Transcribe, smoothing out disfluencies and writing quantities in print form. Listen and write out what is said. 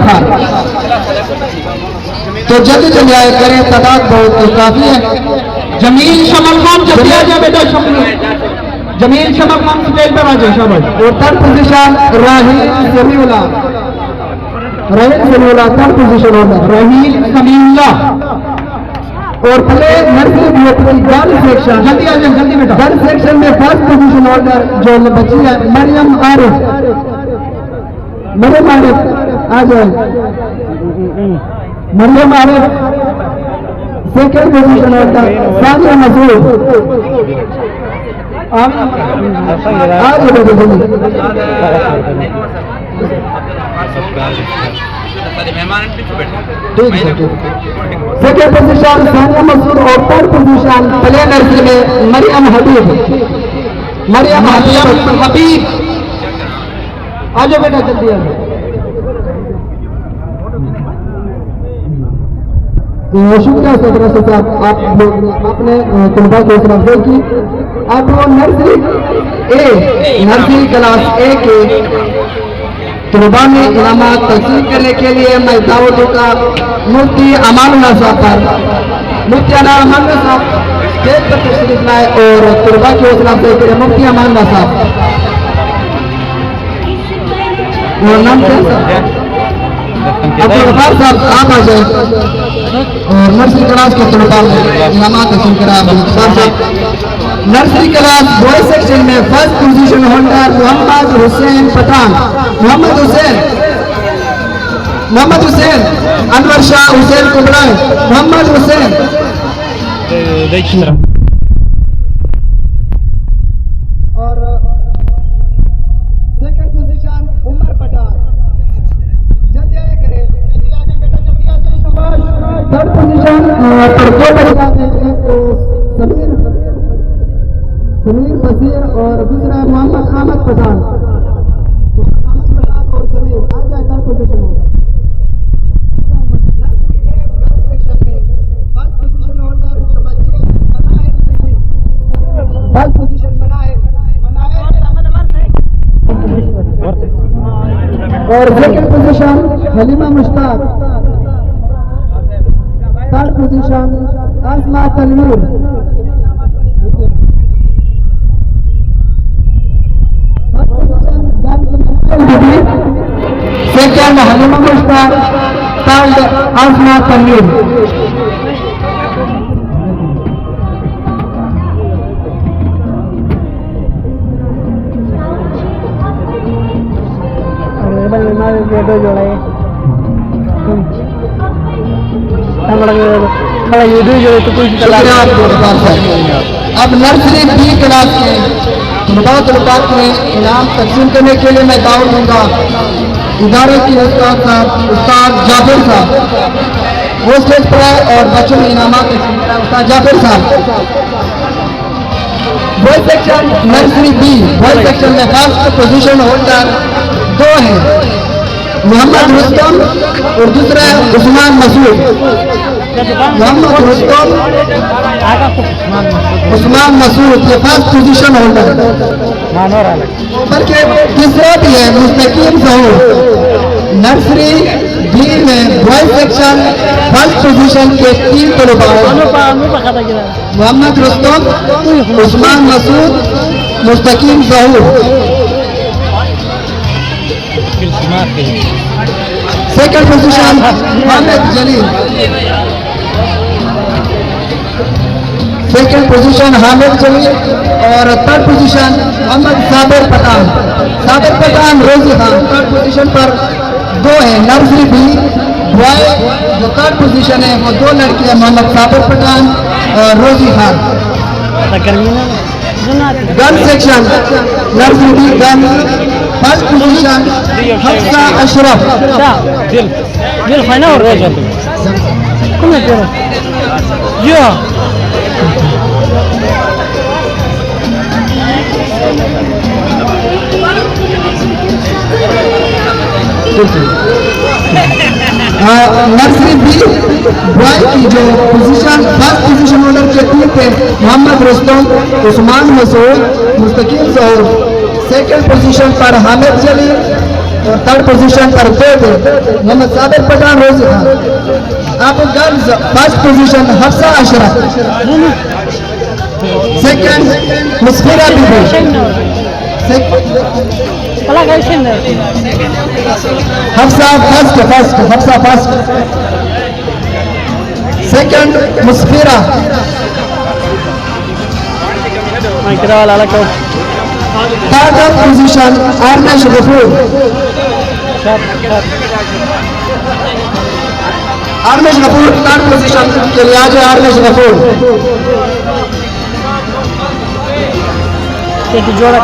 खान। तो जल्दी जल्दी आए करें, तादाद बहुत काफी है। जमील शमल खान जल्दी आ जाए बेटा, जमील शमल खान स्टेज पर आ जाए शाबाश। और third position Raheel Samiullah, third position holder Raheel Samiullah. और प्ले नर्सरी गर्ल सेक्शन, जल्दी आ जाए जल्दी बेटा। गर्ल सेक्शन में फर्स्ट पोजीशन होल्डर जो बची है मरियम आरिफ, मरियम आरिफ आ जाए, Mariyam Arif. Second position holder Saniya Masood, आ जाए बेटा जल्दी। सेकंड पोजीशन सानिया मसूद और थर्ड पोजीशन प्ले नर्सरी में मरियम हबीब, मरियम हबीब आ जाओ बेटा जल्दी आ जाओ। शुक्रिया सदर साहब, आप लोग अपने तलबा को इस अफजाई की। अब वो नर्सरी क्लास ए के तलबा में इनामात तकसीम करने के लिए मैं दावत दूंगा मुफ्ती अमानुल्लाह साहब पर। मुफ्ती अमानुल्लाह साहब स्टेज पर तशरीफ लाए और तलबा की हौसला अफजाई करें। मुफ्ती अमानुल्लाह साहब, और नाम क्या अब्दुल गफ्फार साहब आप आ जाए और नर्सरी क्लास के तलबा में इनामात तकसीम करा Abdul Ghaffar sahab. Nursery class boy section में first position holder Mohammad Hussain Pathan, Mohammad Hussain Anwar Shah Hussain को बुलाए, मोहम्मद हुसैन। और सेकंड पोजीशन उमर पठान, जल्दी आया करे, जल्दी आ जाए बेटा, जल्दी आ जाए। थर्ड पोजीशन पर दो लड़का समीर बशीर और दूसरा मोहम्मद अहमद पठान, और समीर आ जाए थर्ड पोजीशन होगा। सेक्शन में फर्स्ट पोजीशन होल्डर जो बच्चे फर्स्ट पोजीशन बनाए और second position Halima Mushtaq, third position Asma Tanveer, second Halima Mushtaq, third Asma Tanveer. अब नर्सरी बी क्लास के तलबात में इनाम तकसीम करने के लिए मैं दावत दूंगा इदारे की उस्ताद साहब, उस्ताद जाफिर साहब, वो स्टेज पर आए और बच्चों में इनामात तकसीम करें। उस्ताद Jafir sahab. Boy section nursery B, boy section में फर्स्ट पोजीशन होल्डर दो हैं, मोहम्मद रुस्तम और दूसरा है उस्मान मसूद। मोहम्मद रुस्तम, उस्मान मसूद ये फर्स्ट पोजीशन होल्डर। बल्कि तीसरा भी है मुस्तकीम ज़हूर। नर्सरी बी में बॉय सेक्शन फर्स्ट पोजीशन के 3 तलबा, Mohammad Rustam, Usman Masood, Mustaqeem Zahoor. Second position Hamid Jalil, second position Hamid Jalil और third position Mohammad Sabir Pathan Rozi Khan. Third position पर दो है नर्सरी बी बॉय, जो थर्ड पोजीशन है वो दो लड़कियां मोहम्मद साबिर पठान और Rozi Khan. Girl section nursery B girl first position Hafsa Ashraf. Nursery B boy की जो पोजीशन फर्स्ट पोजीशन होल्डर के 3 थे मोहम्मद रुस्तम, उस्मान मसूद, मुस्तकीम ज़हूर। सेकंड पोजीशन पर हामिद जलील, और थर्ड पोजीशन पर मोहम्मद साबिर पठान रोजी खान। आप girls first position Hafsa Ashraf, second Musfira Bibi, Hafsa first, second Musfira, third position Arnesh Ghafoor, third position के लिए आज आर्नेश गफूर। जोड़ा